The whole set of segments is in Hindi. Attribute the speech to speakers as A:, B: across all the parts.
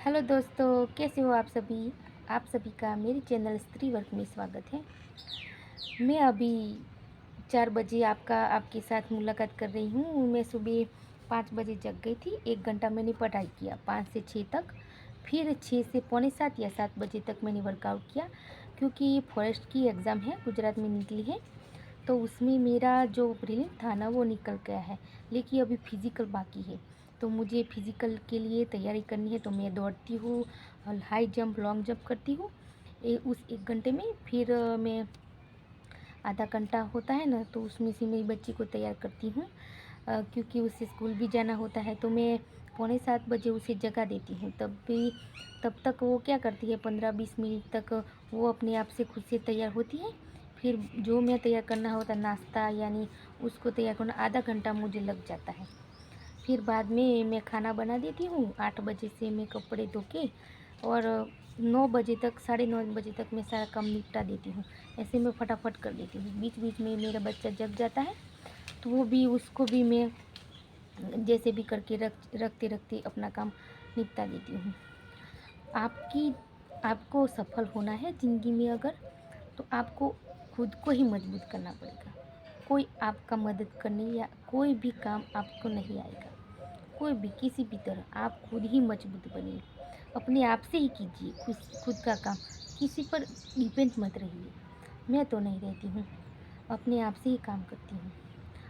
A: हेलो दोस्तों, कैसे हो आप सभी। आप सभी का मेरे चैनल स्त्री वर्क में स्वागत है। मैं अभी 4 बजे आपके साथ मुलाकात कर रही हूँ। मैं सुबह 5 बजे जग गई थी। 1 घंटा मैंने पढ़ाई किया 5 से 6 तक। फिर 6 से पौने 7 या 7 बजे तक मैंने वर्कआउट किया, क्योंकि फॉरेस्ट की एग्ज़ाम है, गुजरात में निकली है। तो उसमें मेरा जो प्रीलिम था ना वो निकल गया है, लेकिन अभी फिज़िकल बाकी है। तो मुझे फिज़िकल के लिए तैयारी करनी है, तो मैं दौड़ती हूँ और हाई जंप लॉन्ग जंप करती हूँ उस 1 घंटे में। फिर मैं आधा घंटा होता है ना, तो उसमें से मेरी बच्ची को तैयार करती हूँ, क्योंकि उसे स्कूल भी जाना होता है। तो मैं पौने 7 बजे उसे जगा देती हूँ। तब तक वो क्या करती है, 15-20 मिनट तक वो अपने आप से खुद से तैयार होती है। फिर जो मैं तैयार करना होता है नाश्ता, यानी उसको तैयार करना आधा घंटा मुझे लग जाता है। फिर बाद में मैं खाना बना देती हूँ। 8 बजे से मैं कपड़े धो के और 9 बजे तक, 9:30 बजे तक मैं सारा काम निपटा देती हूँ। ऐसे मैं फटाफट कर देती हूँ। बीच बीच में मेरा बच्चा जग जाता है, तो वो भी उसको भी मैं जैसे भी करके रखते रखते अपना काम निपटा देती हूँ। आपकी आपको सफल होना है ज़िंदगी में अगर, तो आपको खुद को ही मजबूत करना पड़ेगा। कोई आपका मदद करने या कोई भी काम आपको नहीं आएगा। कोई भी किसी भी तरह आप खुद ही मजबूत बनिए। अपने आप से ही कीजिए खुद खुद का काम। किसी पर डिपेंड मत रहिए। मैं तो नहीं रहती हूँ, अपने आप से ही काम करती हूँ।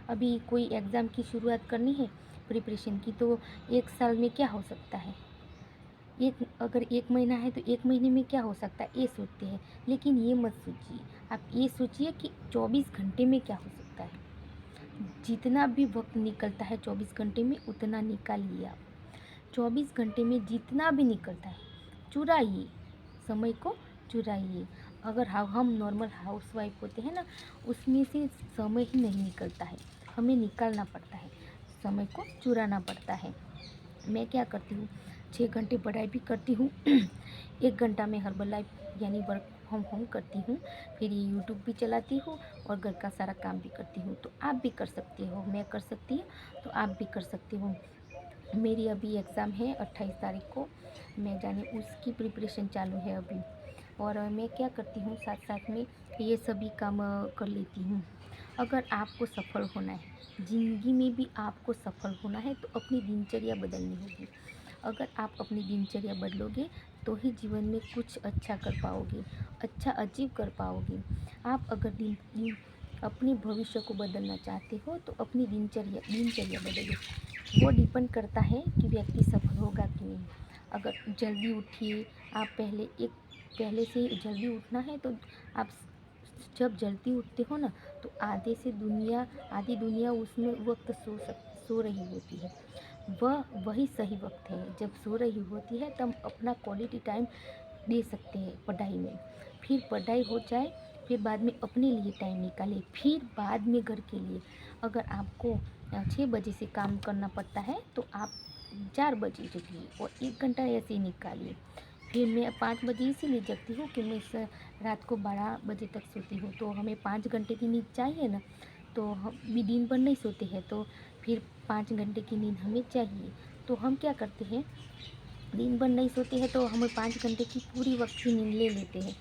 A: अभी कोई एग्ज़ाम की शुरुआत करनी है प्रिपरेशन की, तो 1 साल में क्या हो सकता है। अगर 1 महीना है तो 1 महीने में क्या हो सकता है, ये सोचते हैं। लेकिन ये मत सोचिए, आप ये सोचिए कि 24 घंटे में क्या हो सकता है। जितना भी वक्त निकलता है 24 घंटे में, उतना निकालिए आप। 24 घंटे में जितना भी निकलता है चुराइए, समय को चुराइए। अगर हम नॉर्मल हाउसवाइफ होते हैं ना, उसमें से समय ही नहीं निकलता है, हमें निकालना पड़ता है, समय को चुराना पड़ता है। मैं क्या करती हूँ, 6 घंटे पढ़ाई भी करती हूँ 1 घंटा में हर्बल लाइफ यानी वर्क फ्रॉम होम करती हूँ। फिर ये यूट्यूब भी चलाती हूँ और घर का सारा काम भी करती हूँ। तो आप भी कर सकते हो, मैं कर सकती हूँ तो आप भी कर सकते हो। मेरी अभी एग्ज़ाम है 28 तारीख को, मैं जाने उसकी प्रिपरेशन चालू है अभी। और मैं क्या करती हूँ, साथ साथ में ये सभी काम कर लेती हूँ। अगर आपको सफल होना है ज़िंदगी में भी, आपको सफल होना है तो अपनी दिनचर्या बदलनी होगी। अगर आप अपनी दिनचर्या बदलोगे तो ही जीवन में कुछ अच्छा कर पाओगे, अच्छा अचीव कर पाओगे। आप अगर अपने भविष्य को बदलना चाहते हो तो अपनी दिनचर्या बदलो। वो डिपेंड करता है कि व्यक्ति सफल होगा कि नहीं। अगर जल्दी उठिए, आप पहले से जल्दी उठना है तो आप जब जल्दी उठते हो ना, तो आधी दुनिया उसमें वक्त सो रही होती है। वही सही वक्त है, जब सो रही होती है तब अपना क्वालिटी टाइम दे सकते हैं पढ़ाई में। फिर पढ़ाई हो जाए, फिर बाद में अपने लिए टाइम निकालें, फिर बाद में घर के लिए। अगर आपको 6 बजे से काम करना पड़ता है तो आप 4 बजे जगिए और 1 घंटा ऐसे ही निकालिए। फिर मैं 5 बजे इसीलिए जगती हूँ कि मैं रात को 12 बजे तक सोती हूँ, तो हमें 5 घंटे की नींद चाहिए ना। तो हम भी दिन भर नहीं सोते हैं, तो फिर 5 घंटे की नींद हमें चाहिए। तो हम क्या करते हैं, दिन भर नहीं सोते हैं तो हमें 5 घंटे की पूरी वक्त की नींद ले लेते हैं।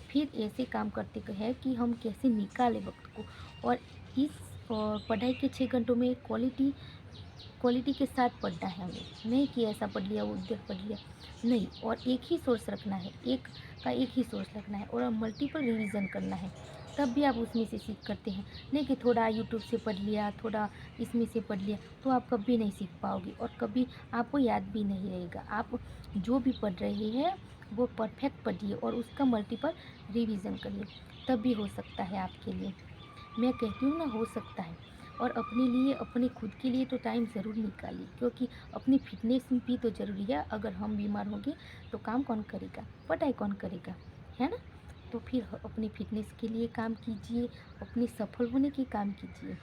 A: फिर ऐसे काम करते हैं कि हम कैसे निकालें वक्त को। और इस पढ़ाई के 6 घंटों में क्वालिटी के साथ पढ़ना है हमें। नहीं कि ऐसा पढ़ लिया वो उधर पढ़ लिया, नहीं। और एक ही सोर्स रखना है, एक ही सोर्स रखना है और मल्टीपल रिवीजन करना है। तब भी आप उसमें से सीख करते हैं। नहीं कि थोड़ा यूट्यूब से पढ़ लिया, थोड़ा इसमें से पढ़ लिया, तो आप कभी नहीं सीख पाओगे और कभी आपको याद भी नहीं रहेगा। आप जो भी पढ़ रहे हैं वो परफेक्ट पढ़िए और उसका मल्टीपल रिवीजन करिए, तब भी हो सकता है आपके लिए। मैं कहती हूँ ना, हो सकता है। और अपने लिए, अपने खुद के लिए तो टाइम ज़रूर निकालिए, क्योंकि अपनी फिटनेस भी तो ज़रूरी है। अगर हम बीमार होंगे तो काम कौन करेगा, पढ़ाई कौन करेगा, है ना। तो फिर अपनी फिटनेस के लिए काम कीजिए, अपने सफल होने की काम कीजिए।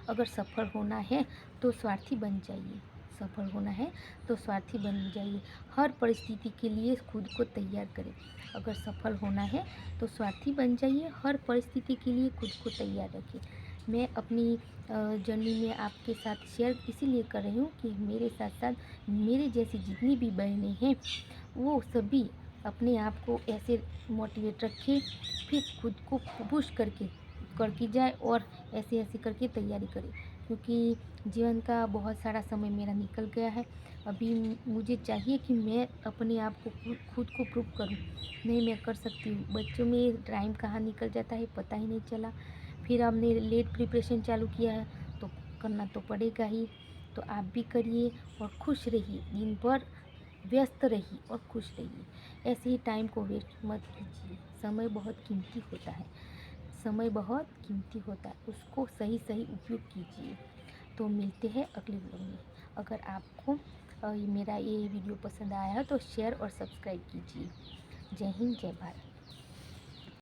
A: अगर सफल होना है तो स्वार्थी बन जाइए, सफल होना है तो स्वार्थी बन जाइए। हर परिस्थिति के लिए खुद को तैयार करें। अगर सफल होना है तो स्वार्थी बन जाइए, हर परिस्थिति के लिए खुद को तैयार रखिए। मैं अपनी जर्नी में आपके साथ शेयर इसीलिए कर रही हूँ कि मेरे साथ साथ मेरे जैसी जितनी भी बहनें हैं वो सभी अपने आप को ऐसे मोटिवेट रखें, फिर खुद को पुश करके जाए और ऐसे ऐसे करके तैयारी करें, क्योंकि जीवन का बहुत सारा समय मेरा निकल गया है। अभी मुझे चाहिए कि मैं अपने आप को खुद को प्रूव करूं, नहीं मैं कर सकती हूँ। बच्चों में टाइम कहाँ निकल जाता है पता ही नहीं चला। फिर हमने लेट प्रिपरेशन चालू किया है तो करना तो पड़ेगा ही। तो आप भी करिए और खुश रहिए, दिन भर व्यस्त रहिए और खुश रहिए। ऐसे ही टाइम को वेस्ट मत कीजिए। समय बहुत कीमती होता है, समय बहुत कीमती होता है, उसको सही सही उपयोग कीजिए। तो मिलते हैं अगले व्लॉग में। अगर आपको मेरा ये वीडियो पसंद आया है तो शेयर और सब्सक्राइब कीजिए। जय हिंद, जय भारत।